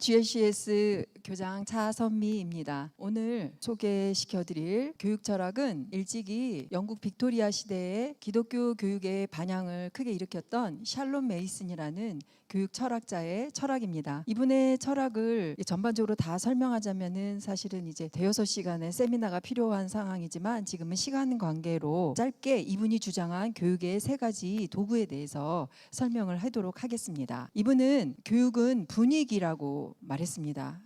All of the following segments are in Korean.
GLCS 교장 차선미입니다. 오늘 소개시켜드릴 교육 철학은 일찍이 영국 빅토리아 시대에 기독교 교육의 반향을 크게 일으켰던 샬롬 메이슨이라는 교육 철학자의 철학입니다. 이분의 철학을 전반적으로 다 설명하자면은 사실은 이제 대여섯 시간의 세미나가 필요한 상황이지만 지금은 시간 관계로 짧게 이분이 주장한 교육의 세 가지 도구에 대해서 설명을 하도록 하겠습니다. 이분은 교육은 분위기라고 말했습니다.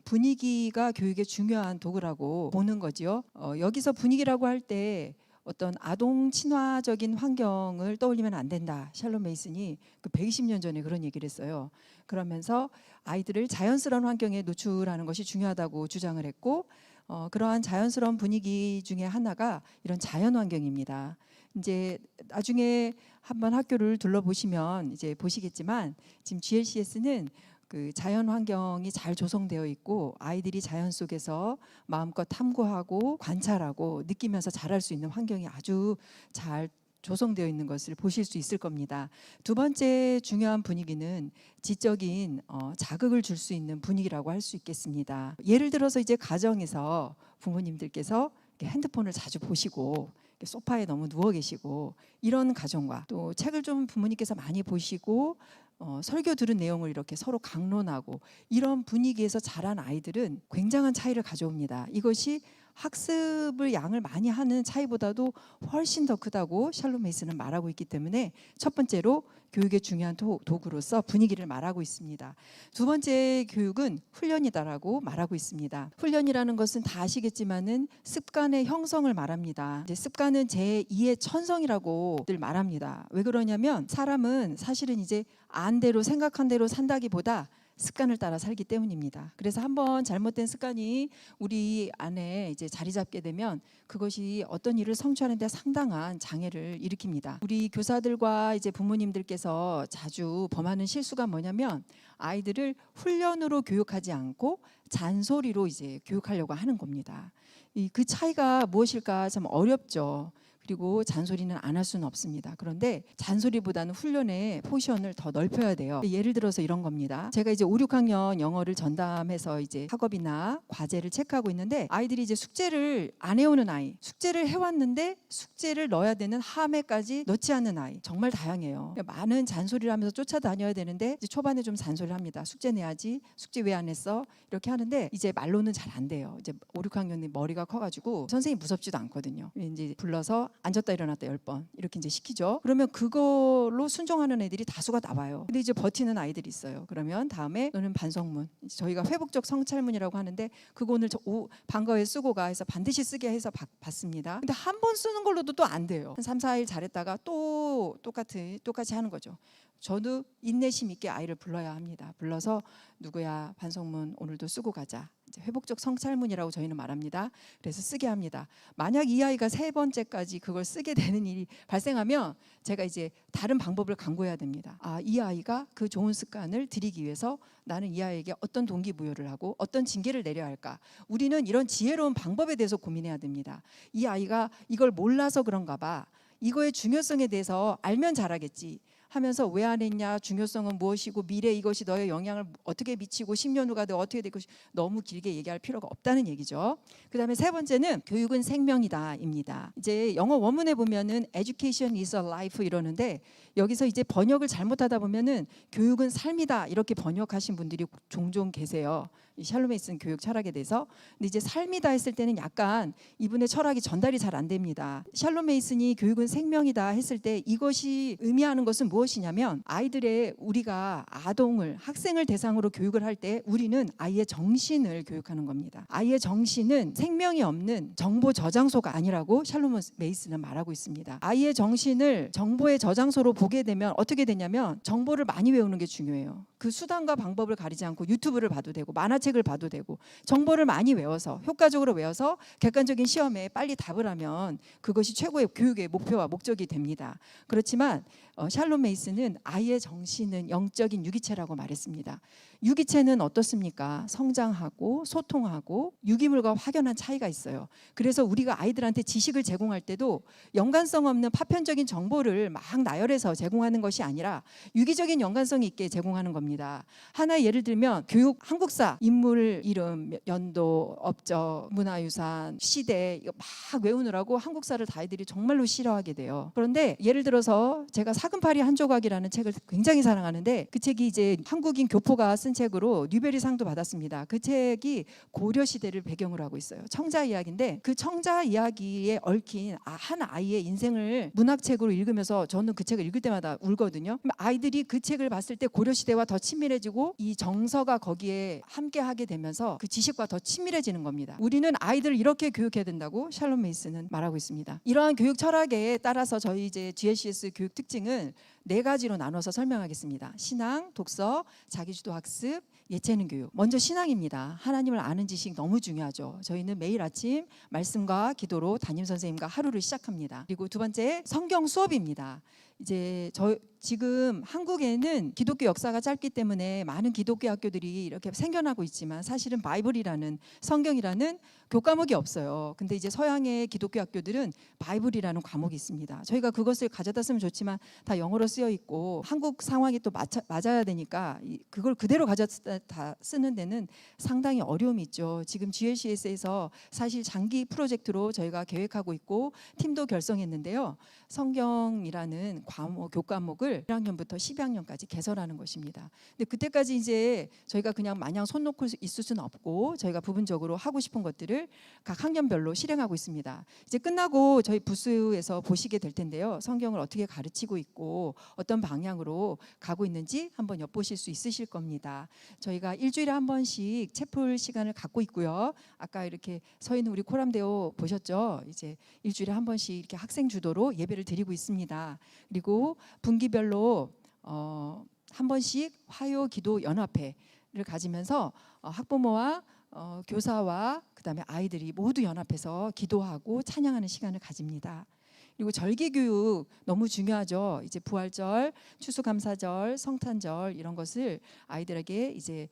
분위기가 교육의 중요한 도구라고 보는 거지요. 여기서 분위기라고 할 때 어떤 아동 친화적인 환경을 떠올리면 안 된다. 샬롬 메이슨이 그 120년 전에 그런 얘기를 했어요. 그러면서 아이들을 자연스러운 환경에 노출하는 것이 중요하다고 주장을 했고, 그러한 자연스러운 분위기 중에 하나가 이런 자연 환경입니다. 이제 나중에 한번 학교를 둘러보시면 이제 보시겠지만 지금 GLCS는 그 자연 환경이 잘 조성되어 있고 아이들이 자연 속에서 마음껏 탐구하고 관찰하고 느끼면서 자랄 수 있는 환경이 아주 잘 조성되어 있는 것을 보실 수 있을 겁니다. 두 번째 중요한 분위기는 지적인 자극을 줄 수 있는 분위기라고 할 수 있겠습니다. 예를 들어서 이제 가정에서 부모님들께서 핸드폰을 자주 보시고 소파에 너무 누워 계시고 이런 가정과 또 책을 좀 부모님께서 많이 보시고 설교 들은 내용을 이렇게 서로 강론하고 이런 분위기에서 자란 아이들은 굉장한 차이를 가져옵니다. 이것이 학습을 양을 많이 하는 차이보다도 훨씬 더 크다고 샬롬 메이슨은 말하고 있기 때문에 첫 번째로 교육의 중요한 도구로서 분위기를 말하고 있습니다. 두 번째 교육은 훈련이다라고 말하고 있습니다. 훈련이라는 것은 다 아시겠지만은 습관의 형성을 말합니다. 이제 습관은 제2의 천성이라고 늘 말합니다. 왜 그러냐면 사람은 사실은 이제 안 대로 생각한 대로 산다기보다 습관을 따라 살기 때문입니다. 그래서 한번 잘못된 습관이 우리 안에 이제 자리 잡게 되면 그것이 어떤 일을 성취하는 데 상당한 장애를 일으킵니다. 우리 교사들과 이제 부모님들께서 자주 범하는 실수가 뭐냐면 아이들을 훈련으로 교육하지 않고 잔소리로 이제 교육하려고 하는 겁니다. 그 차이가 무엇일까 참 어렵죠. 그리고 잔소리는 안 할 수는 없습니다. 그런데 잔소리보다는 훈련의 포션을 더 넓혀야 돼요. 예를 들어서 이런 겁니다. 제가 이제 5, 6학년 영어를 전담해서 이제 학업이나 과제를 체크하고 있는데 아이들이 이제 숙제를 안 해오는 아이, 숙제를 해왔는데 숙제를 넣어야 되는 함에까지 넣지 않는 아이, 정말 다양해요. 많은 잔소리를 하면서 쫓아다녀야 되는데 이제 초반에 좀 잔소리를 합니다. 숙제 내야지, 숙제 왜 안 했어? 이렇게 하는데 이제 말로는 잘 안 돼요. 이제 5, 6학년이 머리가 커가지고 선생님 무섭지도 않거든요. 이제 불러서 앉았다 일어났다 10번 이렇게 이제 시키죠. 그러면 그걸로 순종하는 애들이 다수가 나와요. 근데 이제 버티는 아이들이 있어요. 그러면 다음에 너는 반성문, 저희가 회복적 성찰문이라고 하는데 그거 오늘 방과후에 쓰고 가 해서 반드시 쓰게 해서 받습니다. 근데 한 번 쓰는 걸로도 또 안 돼요. 한 3, 4일 잘했다가 또 똑같이 하는 거죠. 저도 인내심 있게 아이를 불러야 합니다. 불러서 누구야 반성문 오늘도 쓰고 가자. 이제 회복적 성찰문이라고 저희는 말합니다. 그래서 쓰게 합니다. 만약 이 아이가 세 번째까지 그걸 쓰게 되는 일이 발생하면 제가 이제 다른 방법을 강구해야 됩니다. 이 아이가 그 좋은 습관을 들이기 위해서 나는 이 아이에게 어떤 동기부여를 하고 어떤 징계를 내려야 할까. 우리는 이런 지혜로운 방법에 대해서 고민해야 됩니다. 이 아이가 이걸 몰라서 그런가 봐. 이거의 중요성에 대해서 알면 잘하겠지 하면서 왜 안 했냐, 중요성은 무엇이고 미래 이것이 너의 영향을 어떻게 미치고 10년 후가 너 어떻게 될 것이 너무 길게 얘기할 필요가 없다는 얘기죠. 그다음에 세 번째는 교육은 생명이다입니다. 이제 영어 원문에 보면은 education is a life 이러는데 여기서 이제 번역을 잘못하다 보면은 교육은 삶이다 이렇게 번역하신 분들이 종종 계세요. 이 샬롬 메이슨 교육 철학에 대해서. 근데 이제 삶이다 했을 때는 약간 이분의 철학이 전달이 잘 안 됩니다. 샬롬 메이슨이 교육은 생명이다 했을 때 이것이 의미하는 것은 무엇이냐면 아이들의 우리가 아동을 학생을 대상으로 교육을 할 때 우리는 아이의 정신을 교육하는 겁니다. 아이의 정신은 생명이 없는 정보 저장소가 아니라고 샬롬 메이슨은 말하고 있습니다. 아이의 정신을 정보의 저장소로 보게 되면 어떻게 되냐면 정보를 많이 외우는 게 중요해요. 그 수단과 방법을 가리지 않고 유튜브를 봐도 되고 만화책을 봐도 되고 정보를 많이 외워서 효과적으로 외워서 객관적인 시험에 빨리 답을 하면 그것이 최고의 교육의 목표와 목적이 됩니다. 그렇지만 샬롬 메이슨은 아이의 정신은 영적인 유기체라고 말했습니다. 유기체는 어떻습니까? 성장하고 소통하고 유기물과 확연한 차이가 있어요. 그래서 우리가 아이들한테 지식을 제공할 때도 연관성 없는 파편적인 정보를 막 나열해서 제공하는 것이 아니라 유기적인 연관성 있게 제공하는 겁니다. 하나 예를 들면 교육 한국사, 인물 이름, 연도, 업적, 문화유산, 시대 이거 막 외우느라고 한국사를 다 아이들이 정말로 싫어하게 돼요. 그런데 예를 들어서 제가 사금팔이 한 조각이라는 책을 굉장히 사랑하는데 그 책이 이제 한국인 교포가 쓴 책으로 뉴베리상도 받았습니다. 그 책이 고려 시대를 배경으로 하고 있어요. 청자 이야기인데 그 청자 이야기에 얽힌 한 아이의 인생을 문학책으로 읽으면서 저는 그 책을 읽을 때마다 울거든요. 아이들이 그 책을 봤을 때 고려 시대와 더 친밀해지고 이 정서가 거기에 함께하게 되면서 그 지식과 더 친밀해지는 겁니다. 우리는 아이들을 이렇게 교육해야 된다고 샬롬 메이슨은 말하고 있습니다. 이러한 교육 철학에 따라서 저희 이제 GLCS 교육 특징을 4가지로 나눠서 설명하겠습니다. 신앙, 독서, 자기주도 학습, 예체능 교육. 먼저 신앙입니다. 하나님을 아는 지식 너무 중요하죠. 저희는 매일 아침 말씀과 기도로 담임 선생님과 하루를 시작합니다. 그리고 두 번째 성경 수업입니다. 이제 지금 한국에는 기독교 역사가 짧기 때문에 많은 기독교 학교들이 이렇게 생겨나고 있지만 사실은 바이블이라는 성경이라는 교과목이 없어요. 근데 이제 서양의 기독교 학교들은 바이블이라는 과목이 있습니다. 저희가 그것을 가져다 쓰면 좋지만 다 영어로 쓰여 있고 한국 상황이 또 맞아야 되니까 그걸 그대로 가져다 쓰는 데는 상당히 어려움이 있죠. 지금 GLCS에서 사실 장기 프로젝트로 저희가 계획하고 있고 팀도 결성했는데요. 성경이라는 교과목을 1학년부터 12학년까지 개설하는 것입니다. 근데 그때까지 이제 저희가 그냥 마냥 손 놓고 있을 수는 없고 저희가 부분적으로 하고 싶은 것들을 각 학년별로 실행하고 있습니다. 이제 끝나고 저희 부스에서 보시게 될 텐데요. 성경을 어떻게 가르치고 있고 어떤 방향으로 가고 있는지 한번 엿보실 수 있으실 겁니다. 저희가 일주일에 한 번씩 채플 시간을 갖고 있고요. 아까 이렇게 서 있는 우리 코람데오 보셨죠? 이제 일주일에 한 번씩 이렇게 학생 주도로 예배를 드리고 있습니다. 그리고 분기별로 한 번씩 화요 기도 연합회를 가지면서 학부모와 교사와 그다음에 아이들이 모두 연합해서 기도하고 찬양하는 시간을 가집니다. 그리고 절기 교육 너무 중요하죠. 이제 부활절, 추수감사절, 성탄절 이런 것을 아이들에게 이제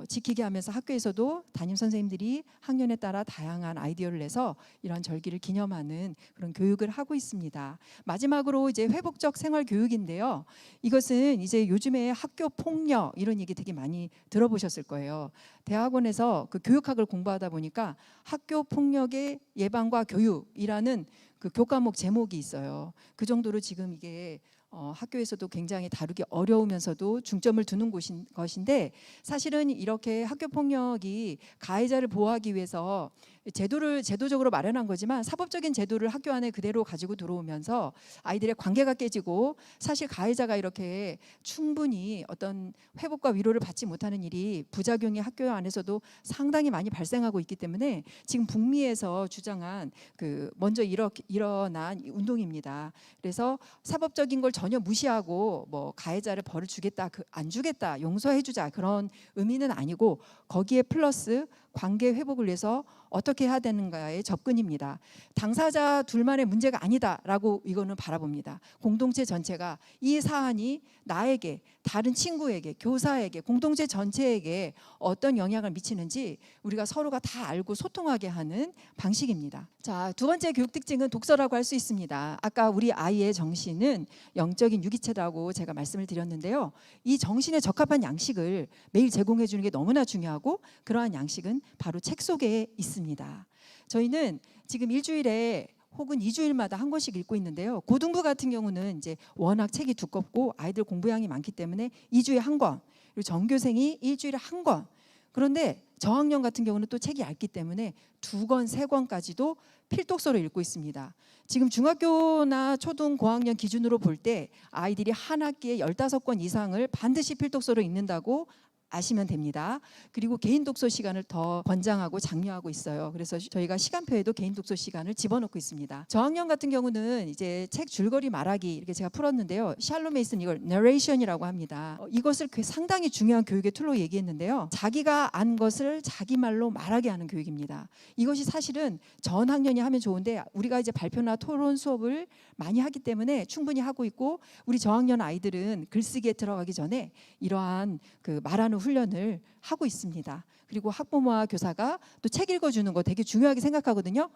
지키게 하면서 학교에서도 담임 선생님들이 학년에 따라 다양한 아이디어를 내서 이런 절기를 기념하는 그런 교육을 하고 있습니다. 마지막으로 이제 회복적 생활 교육인데요. 이것은 이제 요즘에 학교 폭력 이런 얘기 되게 많이 들어보셨을 거예요. 대학원에서 그 교육학을 공부하다 보니까 학교 폭력의 예방과 교육이라는 그 교과목 제목이 있어요. 그 정도로 지금 이게 학교에서도 굉장히 다루기 어려우면서도 중점을 두는 것인데 사실은 이렇게 학교 폭력이 가해자를 보호하기 위해서 제도적으로 마련한 거지만 사법적인 제도를 학교 안에 그대로 가지고 들어오면서 아이들의 관계가 깨지고 사실 가해자가 이렇게 충분히 어떤 회복과 위로를 받지 못하는 일이 부작용이 학교 안에서도 상당히 많이 발생하고 있기 때문에 지금 북미에서 주장한 그 먼저 일어난 운동입니다. 그래서 사법적인 걸 전혀 무시하고 뭐 가해자를 벌을 주겠다, 안 주겠다, 용서해주자 그런 의미는 아니고 거기에 플러스 관계 회복을 위해서 어떻게 해야 되는가의 접근입니다. 당사자 둘만의 문제가 아니다라고 이거는 바라봅니다. 공동체 전체가 이 사안이 나에게, 다른 친구에게, 교사에게, 공동체 전체에게 어떤 영향을 미치는지 우리가 서로가 다 알고 소통하게 하는 방식입니다. 자, 두 번째 교육 특징은 독서라고 할 수 있습니다. 아까 우리 아이의 정신은 영적인 유기체라고 제가 말씀을 드렸는데요. 이 정신에 적합한 양식을 매일 제공해 주는 게 너무나 중요하고 그러한 양식은 바로 책 속에 있습니다. 저희는 지금 일주일에 혹은 2주일마다 한 권씩 읽고 있는데요. 고등부 같은 경우는 이제 워낙 책이 두껍고 아이들 공부량이 많기 때문에 2주에 한 권, 그리고 전교생이 일주일에 한 권. 그런데 저학년 같은 경우는 또 책이 얇기 때문에 2권, 3권까지도 필독서로 읽고 있습니다. 지금 중학교나 초등 고학년 기준으로 볼 때 아이들이 한 학기에 15권 이상을 반드시 필독서로 읽는다고 아시면 됩니다. 그리고 개인 독서 시간을 더 권장하고 장려하고 있어요. 그래서 저희가 시간표에도 개인 독서 시간을 집어넣고 있습니다. 저학년 같은 경우는 이제 책 줄거리 말하기 이렇게 제가 풀었는데요. 샬롬 메이슨 이걸 narration이라고 합니다. 이것을 상당히 중요한 교육의 툴로 얘기했는데요. 자기가 안 것을 자기 말로 말하게 하는 교육입니다. 이것이 사실은 전 학년이 하면 좋은데 우리가 이제 발표나 토론 수업을 많이 하기 때문에 충분히 하고 있고 우리 저학년 아이들은 글쓰기에 들어가기 전에 이러한 그 말하는 기록하는 훈련을 하고 있습니다. 그리고 학부모와 교사가 또 책 읽어주는 거 되게 중요하게 생각하거든요.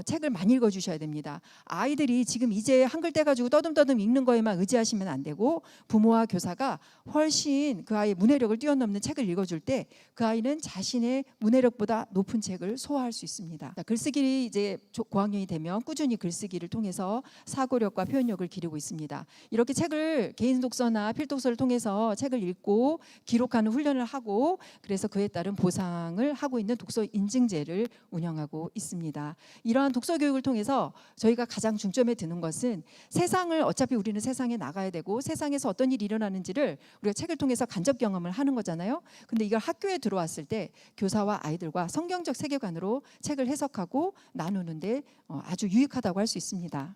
책을 많이 읽어주셔야 됩니다. 아이들이 지금 이제 한글 떼가지고 떠듬떠듬 읽는 거에만 의지하시면 안 되고 부모와 교사가 훨씬 그 아이의 문해력을 뛰어넘는 책을 읽어줄 때 그 아이는 자신의 문해력보다 높은 책을 소화할 수 있습니다. 글쓰기 이제 고학년이 되면 꾸준히 글쓰기를 통해서 사고력과 표현력을 기르고 있습니다. 이렇게 책을 개인 독서나 필독서를 통해서 책을 읽고 기록하는 훈련을 하고 그래서 그에 따른 보상을 하고 있는 독서 인증제를 운영하고 있습니다. 이러한 독서 교육을 통해서 저희가 가장 중점에 두는 것은 세상을 어차피 우리는 세상에 나가야 되고 세상에서 어떤 일이 일어나는지를 우리가 책을 통해서 간접 경험을 하는 거잖아요. 근데 이걸 학교에 들어왔을 때 교사와 아이들과 성경적 세계관으로 책을 해석하고 나누는데 아주 유익하다고 할 수 있습니다.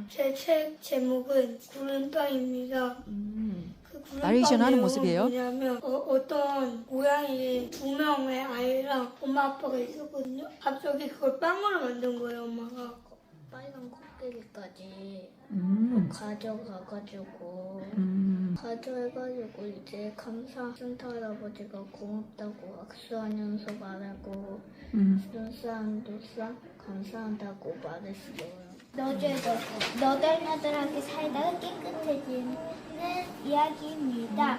제 책 제목은 구름빵입니다. 그 나레이션 하는 구름빵 모습이에요? 뭐냐면 어떤 고양이 2명의 아이랑 엄마 아빠가 있었거든요. 갑자기 그걸 빵으로 만든 거예요, 엄마가. 빨간 코끼리까지 가져가가지고 가져해가지고 이제 산타 할아버지가 고맙다고 악수하면서 말하고 눈사람도 감사하다고 말했어요. 너덜너덜하게 살다가 깨끗해지는 이야기입니다.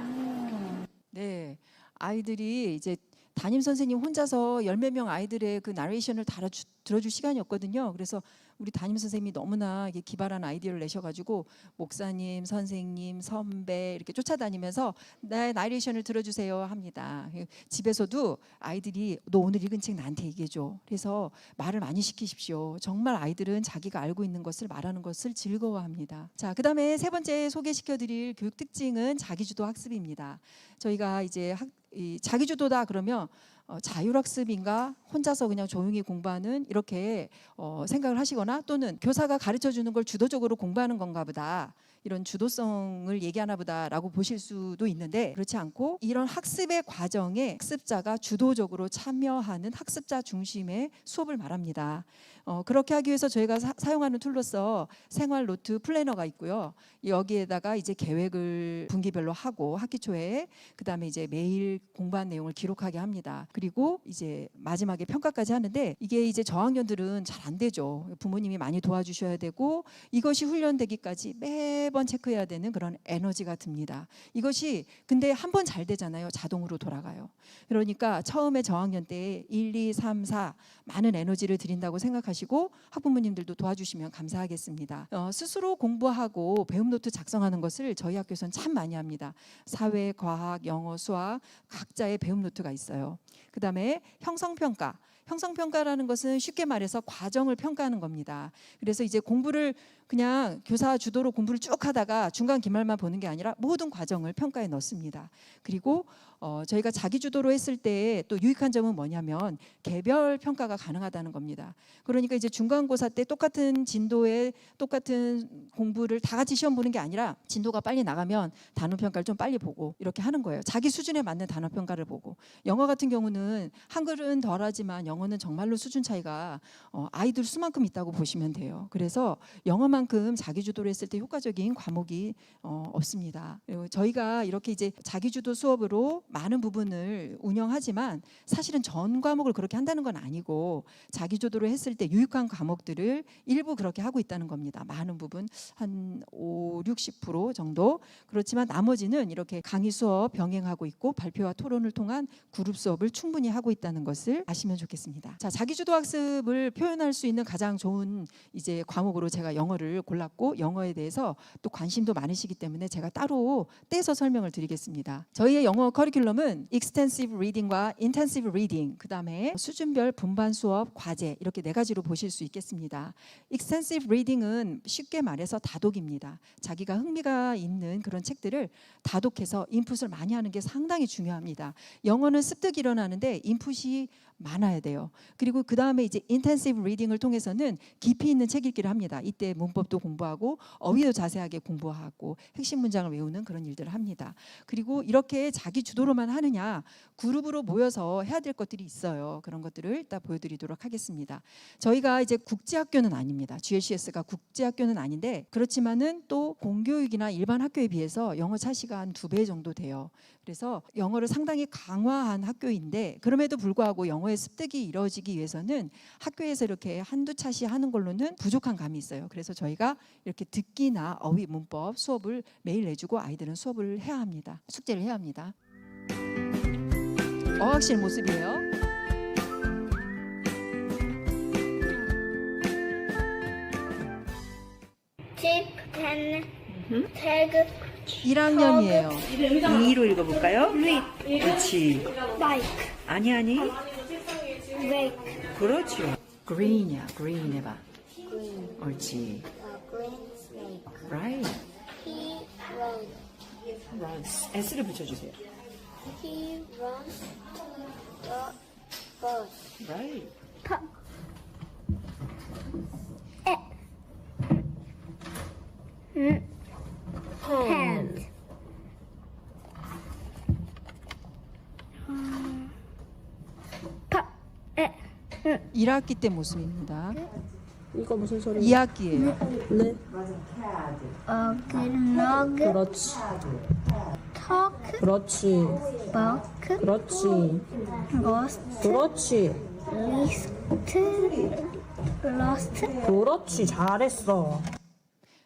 네, 아이들이 이제 담임 선생님 혼자서 10몇 명 아이들의 그 나레이션을 들어줄 시간이 없거든요. 그래서 우리 담임 선생님이 너무나 이게 기발한 아이디어를 내셔가지고 목사님, 선생님, 선배 이렇게 쫓아다니면서 나의 나레이션을 들어주세요 합니다. 집에서도 아이들이 너 오늘 읽은 책 나한테 얘기해줘. 그래서 말을 많이 시키십시오. 정말 아이들은 자기가 알고 있는 것을 말하는 것을 즐거워합니다. 자, 그다음에 세 번째 소개시켜드릴 교육 특징은 자기주도 학습입니다. 저희가 이제 자기주도다 그러면 자율학습인가 혼자서 그냥 조용히 공부하는 이렇게 생각을 하시거나 또는 교사가 가르쳐주는 걸 주도적으로 공부하는 건가 보다 이런 주도성을 얘기하나 보다라고 보실 수도 있는데 그렇지 않고 이런 학습의 과정에 학습자가 주도적으로 참여하는 학습자 중심의 수업을 말합니다. 그렇게 하기 위해서 저희가 사용하는 툴로서 생활 노트 플래너가 있고요. 여기에다가 이제 계획을 분기별로 하고 학기 초에 그다음에 이제 매일 공부한 내용을 기록하게 합니다. 그리고 이제 마지막에 평가까지 하는데 이게 이제 저학년들은 잘 안 되죠. 부모님이 많이 도와주셔야 되고 이것이 훈련되기까지 매번 체크해야 되는 그런 에너지가 듭니다. 이것이 근데 한 번 잘 되잖아요. 자동으로 돌아가요. 그러니까 처음에 저학년 때 1, 2, 3, 4 많은 에너지를 드린다고 생각하시고 학부모님들도 도와주시면 감사하겠습니다. 스스로 공부하고 배움 노트 작성하는 것을 저희 학교에서는 참 많이 합니다. 사회, 과학, 영어, 수학 각자의 배움 노트가 있어요. 그다음에 형성평가. 형성평가라는 것은 쉽게 말해서 과정을 평가하는 겁니다. 그래서 이제 공부를 그냥 교사 주도로 공부를 쭉 하다가 중간 기말만 보는 게 아니라 모든 과정을 평가에 넣습니다. 그리고 저희가 자기 주도로 했을 때 또 유익한 점은 뭐냐면 개별 평가가 가능하다는 겁니다. 그러니까 이제 중간고사 때 똑같은 진도에 똑같은 공부를 다 같이 시험 보는 게 아니라 진도가 빨리 나가면 단원 평가를 좀 빨리 보고 이렇게 하는 거예요. 자기 수준에 맞는 단원 평가를 보고 영어 같은 경우는 한글은 덜하지만 영어는 정말로 수준 차이가 아이들 수만큼 있다고 보시면 돼요. 그래서 영어만큼 자기 주도로 했을 때 효과적인 과목이 없습니다. 그리고 저희가 이렇게 이제 자기 주도 수업으로 많은 부분을 운영하지만 사실은 전 과목을 그렇게 한다는 건 아니고 자기 주도로 했을 때 유익한 과목들을 일부 그렇게 하고 있다는 겁니다. 많은 부분 한 5, 60% 정도. 그렇지만 나머지는 이렇게 강의 수업 병행하고 있고 발표와 토론을 통한 그룹 수업을 충분히 하고 있다는 것을 아시면 좋겠습니다. 자, 자기 주도 학습을 표현할 수 있는 가장 좋은 이제 과목으로 제가 영어를 골랐고 영어에 대해서 또 관심도 많으시기 때문에 제가 따로 떼서 설명을 드리겠습니다. 저희의 영어 커리큘럼은 Extensive Reading과 Intensive Reading, 그다음에 수준별 분반 수업, 과제 이렇게 네 가지로 보실 수 있겠습니다. Extensive Reading은 쉽게 말해서 다독입니다. 자기가 흥미가 있는 그런 책들을 다독해서 인풋을 많이 하는 게 상당히 중요합니다. 영어는 습득이 일어나는데 인풋이 많아야 돼요. 그리고 그 다음에 이제 인텐시브 리딩을 통해서는 깊이 있는 책 읽기를 합니다. 이때 문법도 공부하고 어휘도 자세하게 공부하고 핵심 문장을 외우는 그런 일들을 합니다. 그리고 이렇게 자기 주도로만 하느냐, 그룹으로 모여서 해야 될 것들이 있어요. 그런 것들을 이따 보여드리도록 하겠습니다. 저희가 이제 국제학교는 아닙니다. GLCS가 국제학교는 아닌데 그렇지만은 또 공교육이나 일반 학교에 비해서 영어 차시가 한 2배 정도 돼요. 그래서 영어를 상당히 강화한 학교인데 그럼에도 불구하고 영어의 습득이 이루어지기 위해서는 학교에서 이렇게 한두 차시 하는 걸로는 부족한 감이 있어요. 그래서 저희가 이렇게 듣기나 어휘, 문법 수업을 매일 내주고 아이들은 수업을 해야 합니다. 숙제를 해야 합니다. 어학실 모습이에요. 집, 펜, 태그, 1학년이에요. 2로 읽어볼까요? 그렇지. 마이크, 아니. 웨이크, 그렇죠. green이야. green 해봐. 옳지. green snake. right. He runs. runs. S를 붙여주세요. He runs to the bus. right. Hand. 1학기 때 모습입니다. 이거 무슨 소리야? 2학기예요. 네. Nog. 그렇지. Talk. 그렇지. Walk. 그렇지. Lost. 그렇지. List. Lost. 그렇지. 잘했어.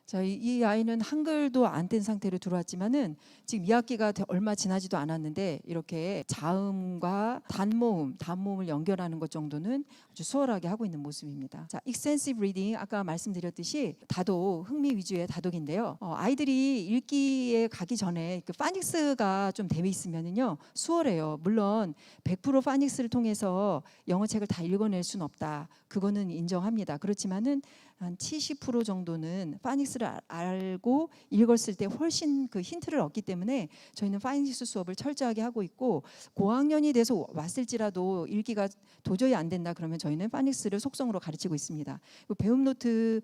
저희 이 아이는 한글도 안 뗀 상태로 들어왔지만은 지금 2학기가 얼마 지나지도 않았는데 이렇게 자음과 단모음을 연결하는 것 정도는 아주 수월하게 하고 있는 모습입니다. 자, extensive reading 아까 말씀드렸듯이 다독, 흥미 위주의 다독인데요. 아이들이 읽기에 가기 전에 그 파닉스가 좀 돼 있으면은요 수월해요. 물론 100% 파닉스를 통해서 영어 책을 다 읽어낼 수는 없다. 그거는 인정합니다. 그렇지만은 한 70% 정도는 파닉스를 알고 읽었을 때 훨씬 그 힌트를 얻기 때문에 저희는 파닉스 수업을 철저하게 하고 있고 고학년이 돼서 왔을지라도 읽기가 도저히 안 된다 그러면 저희는 파닉스를 속성으로 가르치고 있습니다. 배움 노트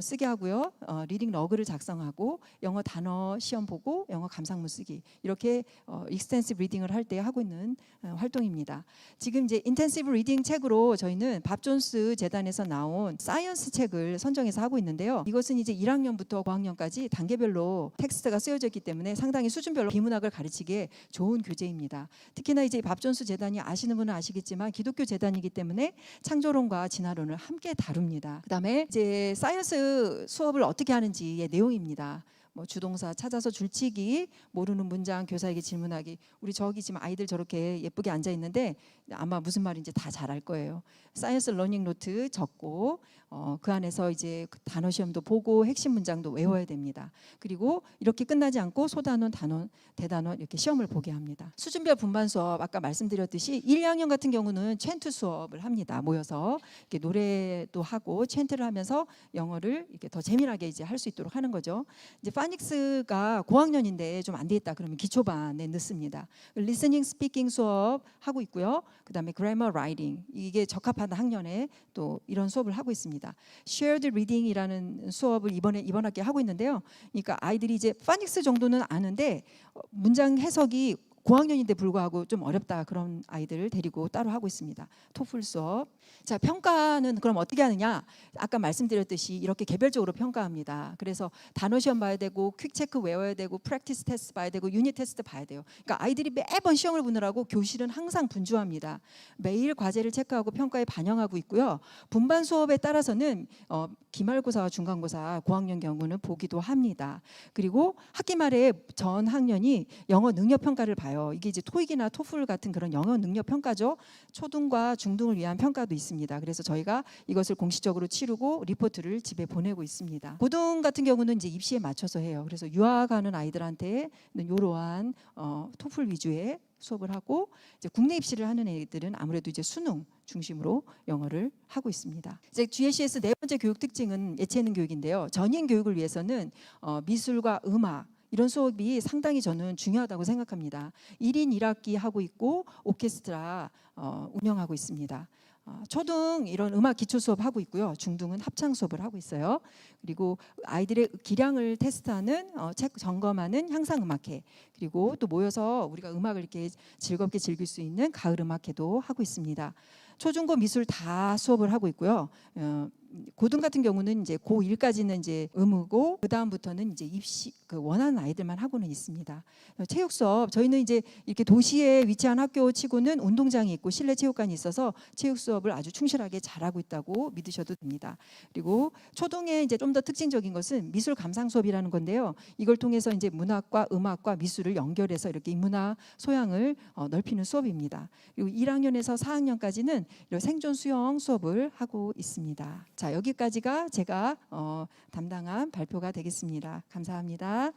쓰게 하고요. 리딩 러그를 작성하고 영어 단어 시험 보고 영어 감상문 쓰기 이렇게 익스텐시브 리딩을 할 때 하고 있는 활동입니다. 지금 이제 인텐시브 리딩 책으로 저희는 밥 존스 재단에서 나온 사이언스 책을 선정해서 하고 있는데요. 이것은 이제 1학년부터 9학년까지 단계별로 텍스트가 쓰여져 있기 때문에 상당히 수준별로 비문학을 가르치기에 좋은 교재입니다. 특히나 이제 밥 존스 재단이 아시는 분은 아시겠지만 기독교 재단이기 때문에 창조론과 진화론을 함께 다룹니다. 그다음에 이제 사이언스 수업을 어떻게 하는지의 내용입니다. 뭐 주동사 찾아서 줄치기, 모르는 문장 교사에게 질문하기. 우리 저기 지금 아이들 저렇게 예쁘게 앉아 있는데 아마 무슨 말인지 다 잘 알 거예요. 사이언스 러닝 노트 적고 그 안에서 이제 단어 시험도 보고 핵심 문장도 외워야 됩니다. 그리고 이렇게 끝나지 않고 소단원, 단원, 대단원 이렇게 시험을 보게 합니다. 수준별 분반 수업 아까 말씀드렸듯이 1, 2학년 같은 경우는 챈트 수업을 합니다. 모여서 이렇게 노래도 하고 챈트를 하면서 영어를 이렇게 더 재미나게 이제 할 수 있도록 하는 거죠. 이제 파닉스가 고학년인데 좀 안 되겠다 그러면 기초반에 넣습니다. 리스닝, 스피킹 수업 하고 있고요. 그다음에 그래머, 라이팅 이게 적합한 학년에 또 이런 수업을 하고 있습니다. Shared Reading이라는 수업을 이번 학기에 하고 있는데요. 그러니까 아이들이 이제 파닉스 정도는 아는데 문장 해석이 고학년인데 불구하고 좀 어렵다 그런 아이들을 데리고 따로 하고 있습니다. 토플 수업. 자, 평가는 그럼 어떻게 하느냐? 아까 말씀드렸듯이 이렇게 개별적으로 평가합니다. 그래서 단어 시험 봐야 되고 퀵 체크 외워야 되고 프랙티스 테스트 봐야 되고 유닛 테스트 봐야 돼요. 그러니까 아이들이 매번 시험을 보느라고 교실은 항상 분주합니다. 매일 과제를 체크하고 평가에 반영하고 있고요. 분반 수업에 따라서는 기말고사와 중간고사 고학년 경우는 보기도 합니다. 그리고 학기 말에 전 학년이 영어 능력 평가를 봐요. 이게 이제 토익이나 토플 같은 그런 영어 능력 평가죠. 초등과 중등을 위한 평가도 있습니다. 그래서 저희가 이것을 공식적으로 치르고 리포트를 집에 보내고 있습니다. 고등 같은 경우는 이제 입시에 맞춰서 해요. 그래서 유학하는 아이들한테는 이러한 토플 위주의 수업을 하고 이제 국내 입시를 하는 애들은 아무래도 이제 수능 중심으로 영어를 하고 있습니다. 이제 GLCS 네 번째 교육 특징은 예체능 교육인데요. 전인 교육을 위해서는 미술과 음악 이런 수업이 상당히 저는 중요하다고 생각합니다. 1인 1학기 하고 있고 오케스트라 운영하고 있습니다. 초등 이런 음악 기초 수업 하고 있고요. 중등은 합창 수업을 하고 있어요. 그리고 아이들의 기량을 테스트하는 책 점검하는 향상 음악회, 그리고 또 모여서 우리가 음악을 이렇게 즐겁게 즐길 수 있는 가을 음악회도 하고 있습니다. 초중고 미술 다 수업을 하고 있고요. 고등 같은 경우는 이제 고1까지는 이제 의무고 그 다음부터는 이제 입시 원하는 아이들만 하고는 있습니다. 체육 수업 저희는 이제 이렇게 도시에 위치한 학교 치고는 운동장이 있고 실내 체육관이 있어서 체육 수업을 아주 충실하게 잘하고 있다고 믿으셔도 됩니다. 그리고 초등에 이제 좀 더 특징적인 것은 미술 감상 수업이라는 건데요. 이걸 통해서 이제 문학과 음악과 미술을 연결해서 이렇게 인문화 소양을 넓히는 수업입니다. 그리고 1학년에서 4학년까지는 이런 생존 수영 수업을 하고 있습니다. 자, 여기까지가 제가 담당한 발표가 되겠습니다. 감사합니다.